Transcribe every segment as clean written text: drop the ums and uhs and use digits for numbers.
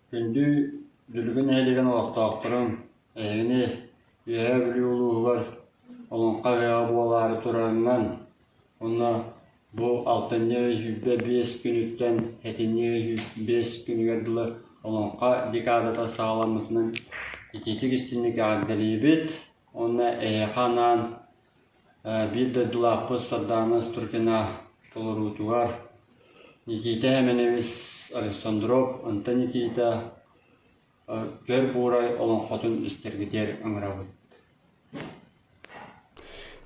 Күндү дүлгün элеген олақтақтырым, әйгіне үйе білеулуғылар, олонқа ғыға болары тұрарынан, оны бұл 6-5 күніттен 7-5 күнігерділі олонқа декадата сағаламытының итетік істінік ағдалебет, оны әйханан білді дұлапы сарданыз түркена толырутуғар. Никита әменеміз Александров, Анта Никита көр бурай олон хотун истергетер аңырабыт.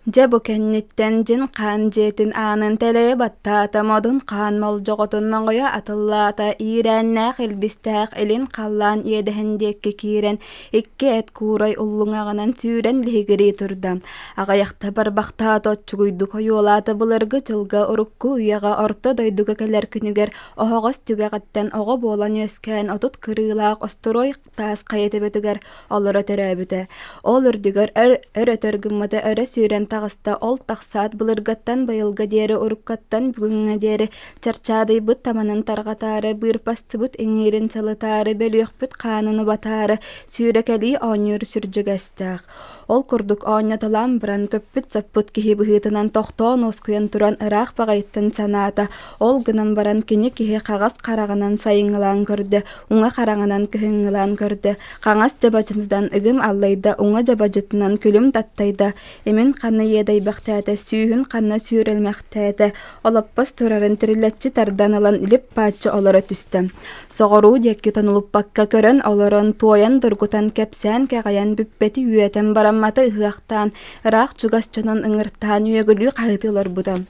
Жабу кенниттен жин қан жетин анын теле баттата модун қан мол жоготун маңгоя атыллата иреннах илбистах элин қаллан едехендекке кирен икке эт курай уллуңагынан сүүрен лигири турда. Агаяқта барбақта тотчугуйду койолата былыргы жылга урукку уяга орто дойдуга келер күнүгер охогос түгәгаттен ого болан өскән отут кырылак осторой таас каетебетүгер олора терәбүтә. Ол үрдүгер өрөтөргүммата өрө сүүрен тағыста ол тақсат былыргаттан байылга дері уруккаттан бүгүнгө дері чарчадай бұт таманын тарғатары бырпасты бұт эңерин салытары бөлөк бұт қаныны батары сүүрекели оңыр сүржігестақ. Ол курдук оңя талам біран көппіт заппыт кихи бұхытынан тоқтоон оскуян туран ырақ бағайттан саната. Ол гынан баран кені кихи қағас қарағынан сайыңылан көрді, уңа қарағынан кіхіңілан көрді. Қаңас жабачындан үгім аллайда, уңа жабачытынан күлім таттайда. Емін қаны едай бақтәді, сүйін қаны сүйрелмәқтәді. Олаппас турарын тірілетчі тарданылан иліп патчы олары түсті. Соғыру декки тонылып баққа көрін оларын туоян дұргутан кәпсән кәғаян бүппеті үйетен барамматы ұғақтан, ұрақ чугас чонон ұңыртан үйегілі қағытылар бұдан.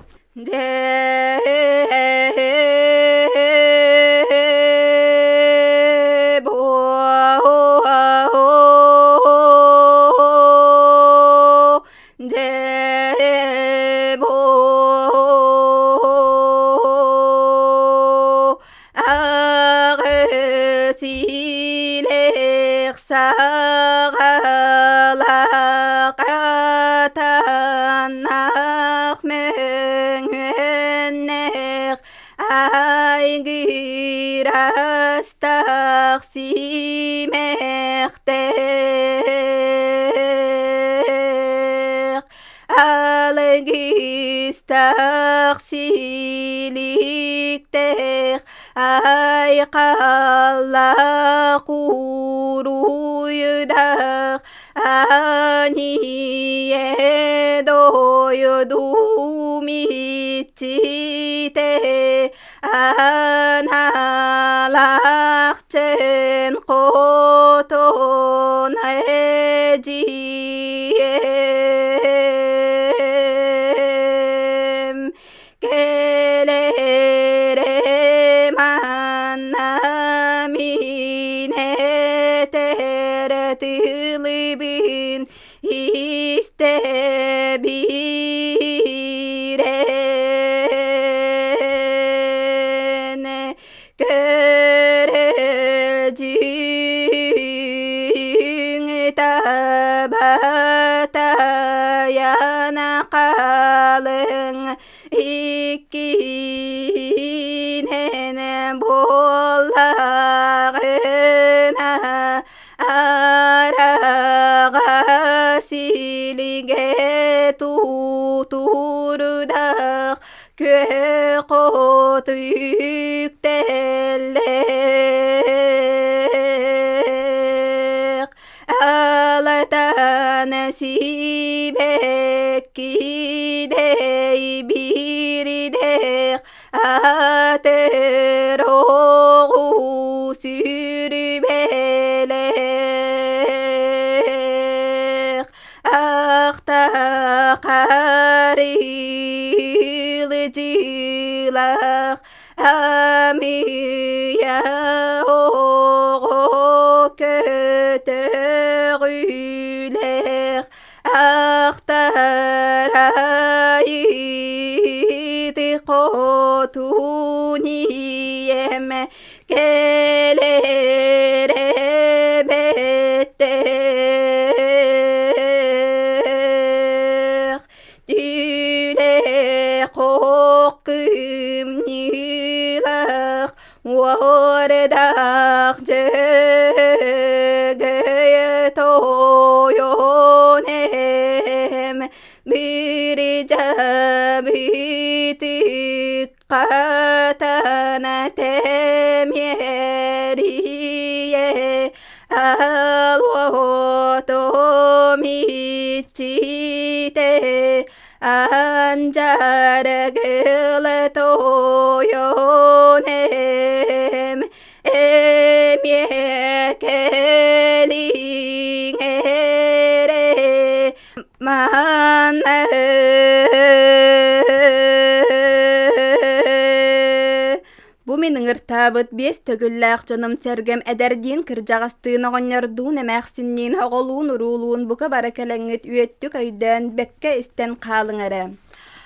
Girastaq simekteq algistaq silikteq ay qalla quruyudaq aniye doyudumitite analaqchen qoton ejiem kelere manamine tertilibin istebire batayana qalın ikkinen bollağına arağa silige tuturdaq köy qotu yükteller alatan sibekidey biridek ateroğu sürbeler akta qarilcilaq amiya oğu kötörüler aktaraydı qotuniyem kelere bettek düle qoqqım nilaq warda 제게 토요냄 비리자비틱 가타나 테미에리에 알워도 미치테 안자르길 토요냄 에미에켈링에레 만나 Бу менің ыртабыт бес төгілләқ жоным сәргем әдәрден кіржағастыын оғынярдуын әмәқсіннен оғылуын ұрулуын бұқа бара кәләңет үйеттік өйден бәкке істен қалың әрі.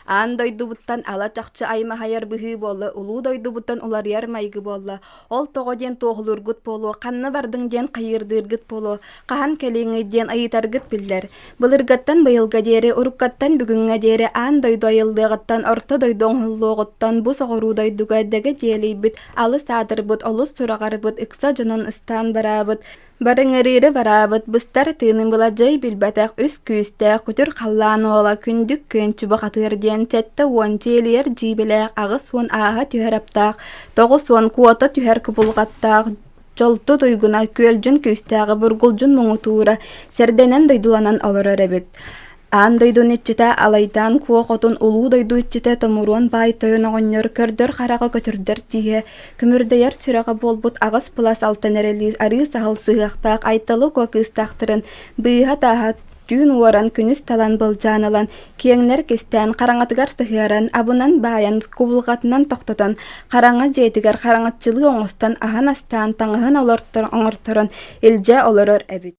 Ан дойдубуттан ала чақчы айма хайар быхы болы, улу дойдубуттан улар яр майгы болы. Ол тоғы ден тоғылыргыт болу, қанны бардың ден қайырдыргыт болу, қахан кәлеңі ден айытаргыт білдер. Бұлыргаттан байылға дері, ұрыққаттан бүгінге дері, ан дойду айылдығыттан, орта дойдуң хұллуғыттан, бұ соғыру дойдуға дәгі делей біт, алы садыр бұт, олыс сұрағар бұт, ықса жонын ыстан бара бұт. Барыңырыры барабыт, бұстар тыының бұла жай білбәтәк үс күйістәк, күтір қалланы ола күндік көнчі бұқатырден тәтті уан желер жибіләк, ағы суын аға түйер аптақ, тоғы суын куата түйер күбылғаттақ, жолты дойгуна көлжін күйістәғы бұргылжын мұңы туыра, сәрденен дойдуланан олыр әребет. Ан дойдун итчите алайдан куоқотун улуу дойду итчите томуруан бай тойон оғыннер көрдөр қарағы көтірдер тие, күмірдейер чыраға болбут ағыс пылас алтан әреліз ары сағыл сығақтақ айталы көкістақтырын быйға тағат түйін уаран күніс талан бұл жанылан, киеңнер кестен қараңатығар сығыран, абынан баян кубылғатынан тоқтатан, қараңа жетігер қараңатчылы оңыстан ахан астан таңығын олырттырын, илже олырыр әбіт.